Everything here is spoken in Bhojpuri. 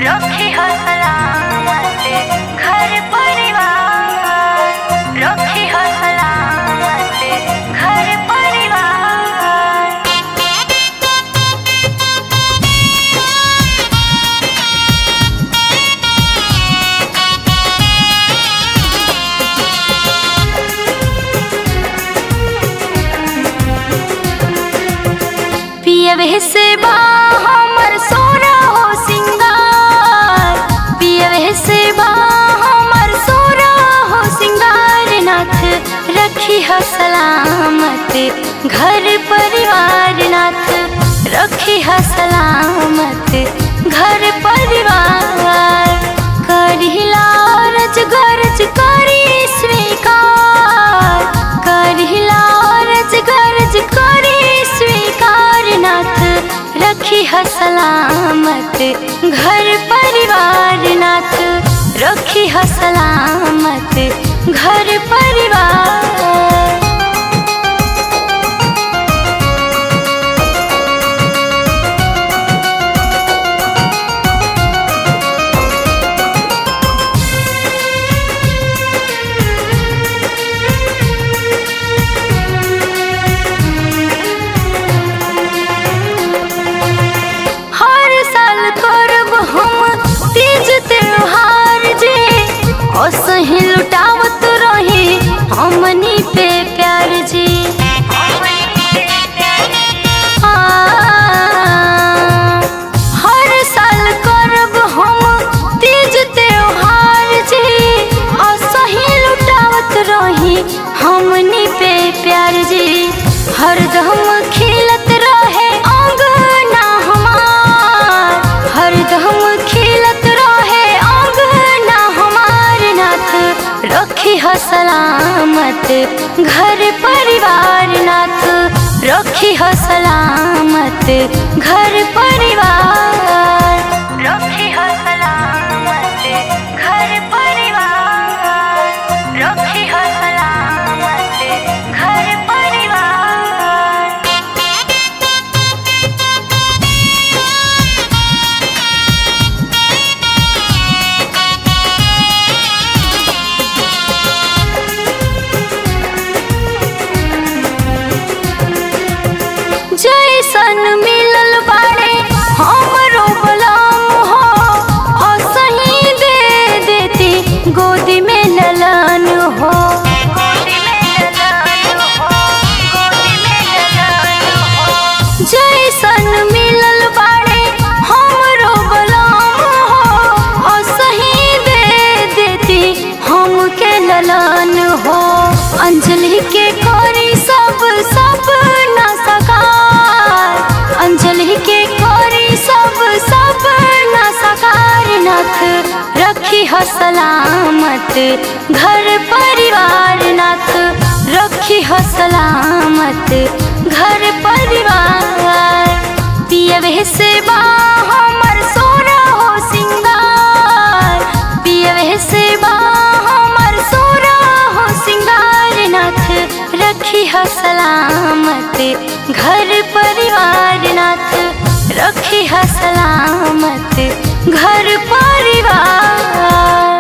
रखी हो सलामत घर परिवार, रखी हो सलामत घर परिवार। पियवे से बा हमर सोना हो सिंगार, पियवे से बा हमर सोना हो सिंगार। नाथ रखी हो सलामत घर परिवार, नाथ रखी हो सलामत घर परिवार। करिला रज गरज करी स्वीकार, करिला रज गरज करी स्वीकार। नाथ रखी हो सलामत घर परिवार, नाथ रखी हो सलामत घर परिवार। सही लुटावत रही हमनी पे प्यार जी, हर साल करब हम तीज त्योहार जी। सही लुटावत रही हमनी पे प्यार जी, हरदम खिलत रहे अंगना हमार, हरदम खिलत रहे अंगना हमार। नाथ रखी हो सलामत घर परिवार, नाथ रखी हो सलामत घर परिवार, रखी हो सलामत घर परिवार, रखी हो सलामत घर परिवार। जैसन मिलल बाड़े हमरो बलम हो, सही दे देती गोदी में ललन हो, गोदी में ललन हो, गोदी में ललन हो। जैसन मिलल बाड़े हमरो बलम हो, सही दे देती हमके ललन हो। अंजलि के करी सब सब ना सकार, अंजलि के करी सब सब ना सकार। नाथ रखी हो सलामत घर परिवार, नाथ रखी हो सलामत घर परिवार। पियवे से बा हमर सोना हो सिंगार, पियवे से बा हमर सोना हो सिंगार। नाथ रखी हो सलामत घर परिवार, नाथ रखी हो सलामत घर परिवार।